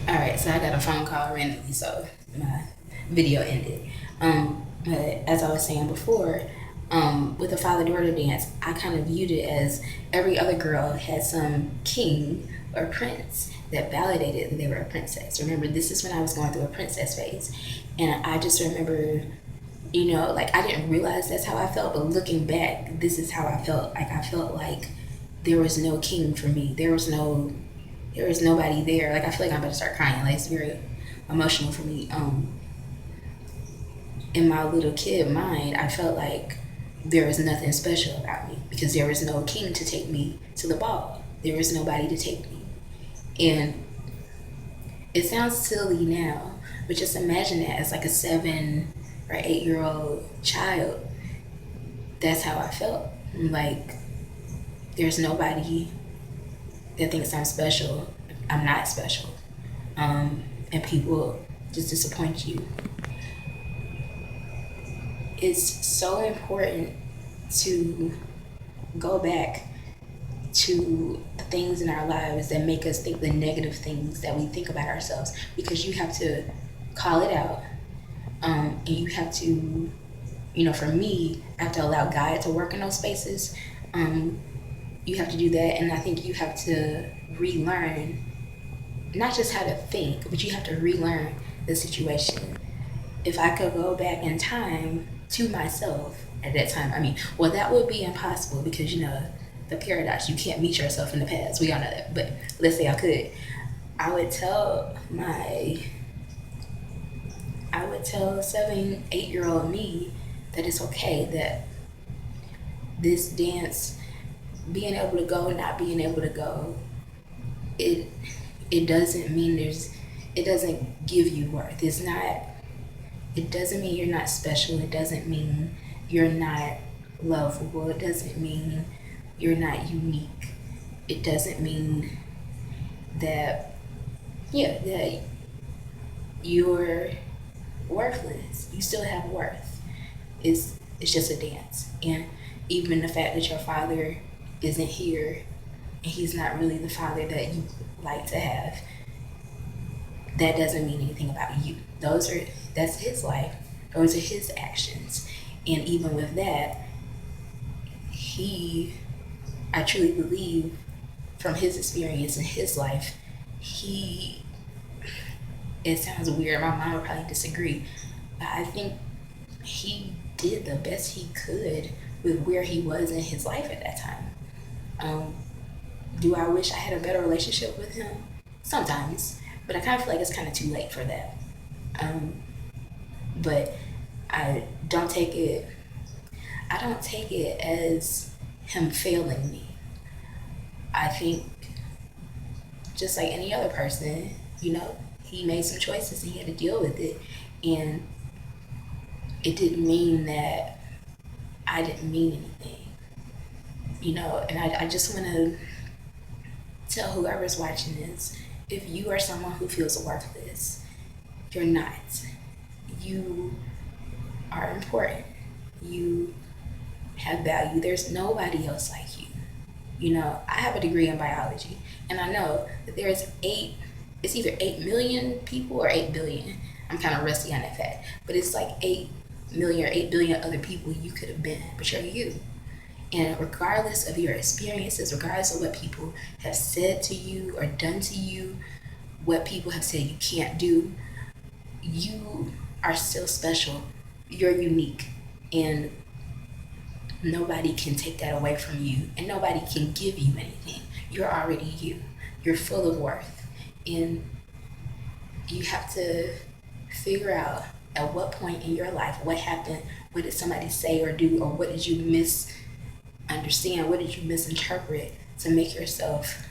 All right, so I got a phone call randomly, so my video ended. But as I was saying before, with the father-daughter dance, I kind of viewed it as every other girl had some king or prince that validated that they were a princess. Remember, this is when I was going through a princess phase, and I just remember, like I didn't realize that's how I felt, but looking back, this is how I felt. Like I felt like there was no king for me. There was nobody there. Like I feel like I'm about to start crying. Like it's very emotional for me. In my little kid mind, I felt like there was nothing special about me because there was no king to take me to the ball. There was nobody to take me. And it sounds silly now, but just imagine that as like a 7 or 8 year old child. That's how I felt. Like there's nobody that thinks I'm special. I'm not special. And people just disappoint you. It's so important to go back to the things in our lives that make us think the negative things that we think about ourselves, because you have to call it out. And you have to, for me, I have to allow God to work in those spaces. You have to do that, and I think you have to relearn not just how to think, but you have to relearn the situation. If I could go back in time to myself at that time, well, that would be impossible because the paradox, you can't meet yourself in the past. We all know that. But let's say I could, I would tell my I would tell 7, 8 year old me that it's okay, that this dance, being able to go, not being able to go, it it doesn't mean it doesn't give you worth. It doesn't mean you're not special. It doesn't mean you're not lovable. It doesn't mean you're not unique. It doesn't mean that, yeah, that you're worthless. You still have worth. It's just a dance. And even the fact that your father isn't here and he's not really the father that you like to have, that doesn't mean anything about you. That's his life. Those are his actions. And even with that, I truly believe from his experience in his life, he it sounds weird, my mom would probably disagree, but I think he did the best he could with where he was in his life at that time. Um, do I wish I had a better relationship with him? Sometimes, but I kind of feel like it's kind of too late for that. Um, but I don't take it. I don't take it as him failing me. I think just like any other person, he made some choices and he had to deal with it, and it didn't mean that I didn't mean anything. And I just want to tell whoever's watching this, if you are someone who feels worthless, you're not. You are important. You have value. There's nobody else like you. I have a degree in biology, and I know that it's either 8 million people or 8 billion. I'm kind of rusty on that fact, but it's like 8 million or 8 billion other people you could have been, but you're you. And regardless of your experiences, regardless of what people have said to you or done to you, what people have said you can't do, you are still special. You're unique. And nobody can take that away from you. And nobody can give you anything. You're already you. You're full of worth. And you have to figure out at what point in your life, what happened, what did somebody say or do, or what did you misunderstand, what did you misinterpret to make yourself